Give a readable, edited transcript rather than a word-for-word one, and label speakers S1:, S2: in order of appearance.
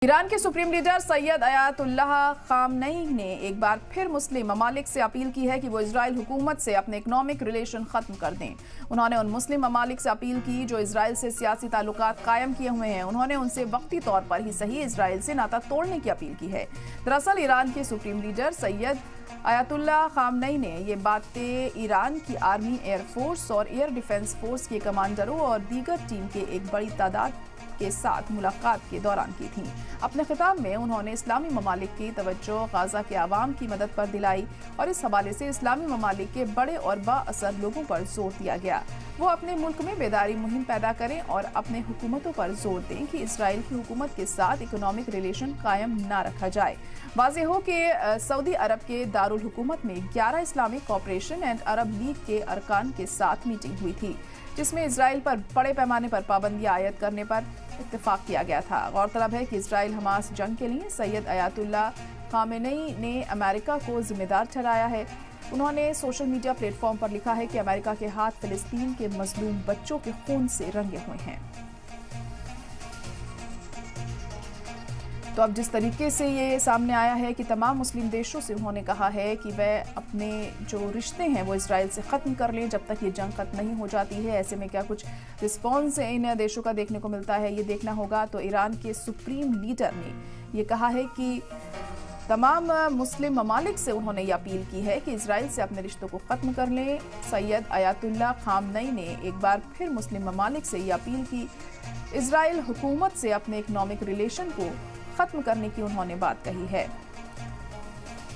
S1: Iran के supreme leader Syed Ayatollah खामनई ने एक बार फिर मुस्लिम ममालिक से अपील की है कि वो इजराइल हुकूमत से अपने इकनॉमिक रिलेशन खत्म कर दें। उन्होंने उन मुस्लिम ममालिक से अपील की जो इजराइल से सियासी ताल्लुकात कायम किए हुए हैं। उन्होंने उनसे वक्ती तौर पर ही सही इजराइल से नाता तोड़ने की अपील की है। दरअसल ईरान के सुप्रीम लीडर सैयद अयातुल्लाह खामनई ने ये बातें ईरान की आर्मी, एयरफोर्स और एयर डिफेंस फोर्स के कमांडरों और दीगर टीम के एक बड़ी तादाद के साथ मुलाकात के दौरान की थी। अपने खिताब में उन्होंने इस्लामी ममालिक की तवज्जो गाजा के आवाम की मदद पर दिलाई और इस हवाले से इस्लामी ममालिक के बड़े और बाअसर लोगों पर जोर दिया गया वो अपने मुल्क में बेदारी मुहिम पैदा करें और अपने हुकूमतों पर जोर दें कि इसराइल की हुकूमत के साथ इकोनॉमिक रिलेशन कायम ना रखा जाए। वाज़ेह हो कि सऊदी अरब के दारुल हुकूमत में 11 Islamic cooperation and Arab league के अरकान के साथ मीटिंग हुई थी, जिसमें इसराइल पर बड़े पैमाने पर पाबंदियां आयद करने पर इत्तेफाक किया गया था। गौरतलब है कि इसराइल हमास जंग के लिए सैयद अयातुल्लाह खामेनेई ने अमेरिका को जिम्मेदार ठहराया है। उन्होंने सोशल मीडिया प्लेटफॉर्म पर लिखा है कि अमेरिका के हाथ फिलिस्तीन के मजलूम बच्चों के खून से रंगे हुए हैं। तो अब जिस तरीके से ये सामने आया है कि तमाम मुस्लिम देशों से उन्होंने कहा है कि वह अपने जो रिश्ते हैं वो इसराइल से ख़त्म कर लें जब तक ये जंग ख़त्म नहीं हो जाती है। ऐसे में क्या कुछ रिस्पॉन्स इन देशों का देखने को मिलता है, ये देखना होगा। तो ईरान के सुप्रीम लीडर ने ये कहा है कि तमाम मुस्लिम ममालिक से उन्होंने ये अपील की है कि इसराइल से अपने रिश्तों को ख़त्म कर लें। सैयद अयातुल्लाह खामनई ने एक बार फिर मुस्लिम ममालिक से ये अपील की इसराइल हुकूमत से अपने इकनॉमिक रिलेशन को खत्म करने की उन्होंने बात कही है।